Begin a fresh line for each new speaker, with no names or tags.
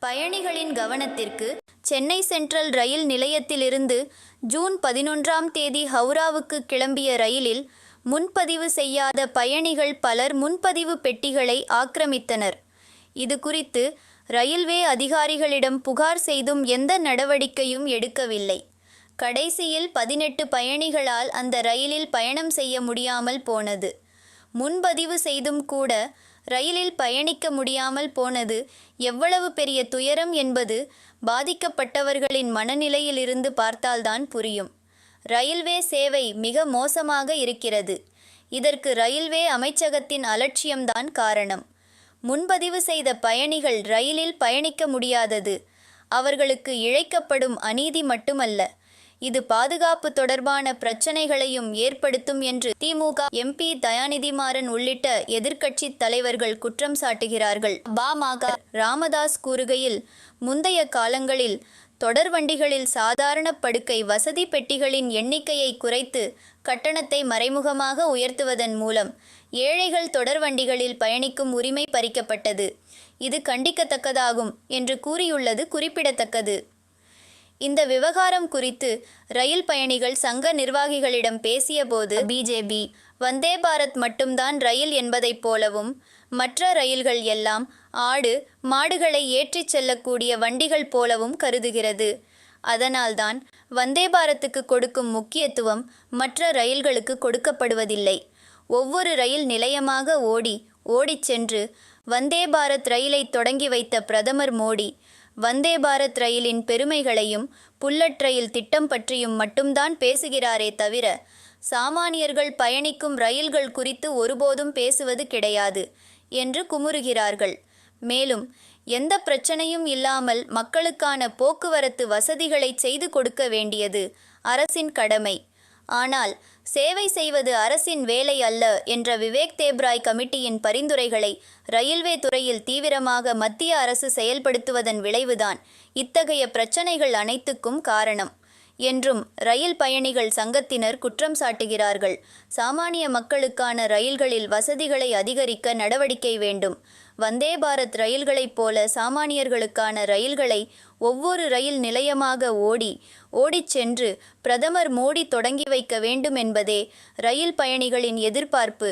பயணிகளின் கவனத்திற்கு சென்னை சென்ட்ரல் ரயில் நிலையத்திலிருந்து ஜூன் 11ஆம் தேதி ஹவுராவுக்கு கிளம்பிய ரயிலில் முன்பதிவு செய்யாத பயணிகள் பலர் முன்பதிவு பெட்டிகளை ஆக்கிரமித்தனர். இது குறித்து ரயில்வே அதிகாரிகளிடம் புகார் செய்தும் எந்த நடவடிக்கையும் எடுக்கவில்லை. கடைசியில் 18 பயணிகளால் அந்த ரயிலில் பயணம் செய்ய முடியாமல் போனது. முன்பதிவு செய்தும் கூட ரயிலில் பயணிக்க முடியாமல் போனது எவ்வளவு பெரிய துயரம் என்பது பாதிக்கப்பட்டவர்களின் மனநிலையிலிருந்து பார்த்தால்தான் புரியும். ரயில்வே சேவை மிக மோசமாக இருக்கிறது. இதற்கு ரயில்வே அமைச்சகத்தின் அலட்சியம்தான் காரணம். முன்பதிவு செய்த பயணிகள் ரயிலில் பயணிக்க முடியாதது அவர்களுக்கு இழைக்கப்படும் அநீதி மட்டுமல்ல, இது பாதுகாப்பு தொடர்பான பிரச்சனைகளையும் ஏற்படுத்தும் என்று திமுக எம்பி தயாநிதிமாறன் உள்ளிட்ட எதிர்க்கட்சி தலைவர்கள் குற்றம் சாட்டுகிறார்கள். பாமக ராமதாஸ் கூறுகையில், முந்தைய காலங்களில் தொடர்வண்டிகளில் சாதாரண படுக்கை வசதி பெட்டிகளின் எண்ணிக்கையை குறைத்து கட்டணத்தை மறைமுகமாக உயர்த்துவதன் மூலம் ஏழைகள் தொடர்வண்டிகளில் பயணிக்கும் உரிமை பறிக்கப்பட்டது. இது கண்டிக்கத்தக்கதாகும் என்று கூறியுள்ளது குறிப்பிடத்தக்கது. இந்த விவகாரம் குறித்து ரயில் பயணிகள் சங்க நிர்வாகிகளிடம் பேசியபோது, பிஜேபி வந்தே பாரத் மட்டும்தான் ரயில் என்பதைப் போலவும் மற்ற ரயில்கள் எல்லாம் ஆடு மாடுகளை ஏற்றிச் செல்லக்கூடிய வண்டிகள் போலவும் கருதுகிறது. அதனால்தான் வந்தே பாரத்துக்கு கொடுக்கும் முக்கியத்துவம் மற்ற ரயில்களுக்கு கொடுக்கப்படுவதில்லை. ஒவ்வொரு ரயில் நிலையமாக ஓடிச் சென்று வந்தே பாரத் ரயிலை தொடங்கி வைத்த பிரதமர் மோடி வந்தே பாரத் ரயிலின் பெருமைகளையும் புல்லட் ரயில் திட்டம் பற்றியும் மட்டும்தான் பேசுகிறாரே தவிர சாமானியர்கள் பயணிக்கும் ரயில்கள் குறித்து ஒருபோதும் பேசுவது கிடையாது என்று குமுறுகிறார்கள். மேலும் எந்த பிரச்சனையும் இல்லாமல் மக்களுக்கான போக்குவரத்து வசதிகளை செய்து கொடுக்க வேண்டியது அரசின் கடமை. ஆனால் சேவை செய்வது அரசின் வேலை அல்ல என்ற விவேக் தேப்ராய் கமிட்டியின் பரிந்துரைகளை ரயில்வே துறையில் தீவிரமாக மத்திய அரசு செயல்படுத்துவதன் விளைவுதான் இத்தகைய பிரச்சனைகள் அனைத்துக்கும் காரணம் என்றும் ரயில் பயணிகள் சங்கத்தினர் குற்றம் சாட்டுகிறார்கள். சாமானிய மக்களுக்கான ரயில்களில் வசதிகளை அதிகரிக்க நடவடிக்கை வேண்டும். வந்தே பாரத் ரயில்களைப் போல சாமானியர்களுக்கான ரயில்களை ஒவ்வொரு ரயில் நிலையமாக ஓடிச் சென்று பிரதமர் மோடி தொடங்கி வைக்க வேண்டும் என்பதே ரயில் பயணிகளின் எதிர்பார்ப்பு.